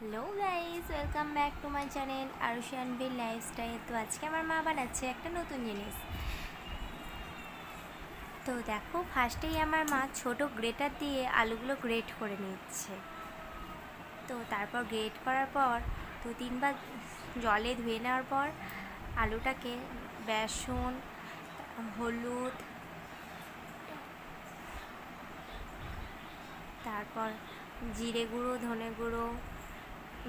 Hello guys, welcome back to my channel Arushi আনবিল lifestyle. তো আজকে আমার মা বানাচ্ছে একটা নতুন জিনিস। তো দেখো, ফার্স্টেই আমার মা ছোট গ্রেটার দিয়ে আলুগুলো গ্রেট করে নিচ্ছে। তো তারপর গ্রেট করার পর 2-3 বার জলে ধুয়ে নেওয়ার পর আলুটাকে বেসন, হলুদ, তারপর জিরে গুঁড়ো, ধনে গুঁড়ো,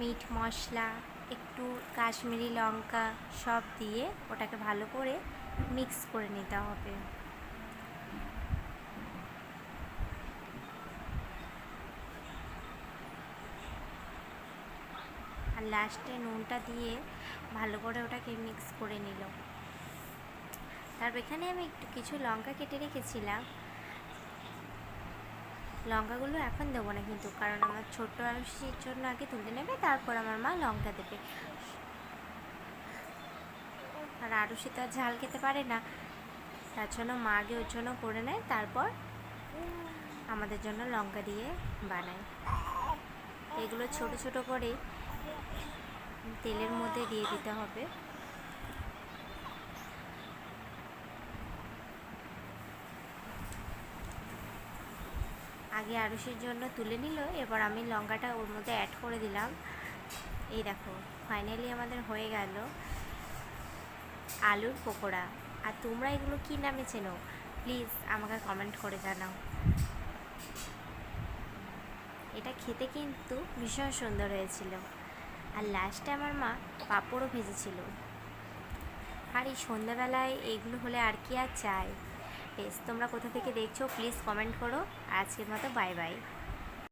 মিট মশলা, একটু কাশ্মীরি লঙ্কা সব দিয়ে ওটাকে ভালো করে মিক্স করে নিতে হবে। আর লাস্টে নুনটা দিয়ে ভালো করে ওটাকে মিক্স করে নিল। তারপর এখানে আমি একটু কিছু লঙ্কা কেটে রেখেছিলাম। লঙ্কাগুলো এখন দেবো না কিন্তু, কারণ আমার ছোট্ট আলুর জন্য আগে তুলে নেবে, তারপর আমার মা লঙ্কা দেবে। আর আরুষি তো আর ঝাল খেতে পারে না, তার জন্য মা আগে ওর জন্য করে নেয়, তারপর আমাদের জন্য লঙ্কা দিয়ে বানায়। এগুলো ছোট ছোট করে তেলের মধ্যে দিয়ে দিতে হবে। আগে আরুষির জন্য তুলে নিল, এবার আমি লঙ্কাটা ওর মধ্যে অ্যাড করে দিলাম। এই দেখো, ফাইনালি আমাদের হয়ে গেল আলুর পকোড়া। আর তোমরা এগুলো কী নামে চেনো প্লিজ আমাকে কমেন্ট করে জানাও। এটা খেতে কিন্তু ভীষণ সুন্দর হয়েছিল। আর লাস্টে আমার মা পাঁপড়ও ভেজেছিল। আর এই সন্ধ্যাবেলায় এইগুলো হলে আর কি আর চাই। বেশ, তোমরা কোথা থেকে দেখছো প্লিজ কমেন্ট করো। আজকের মতো বাই বাই।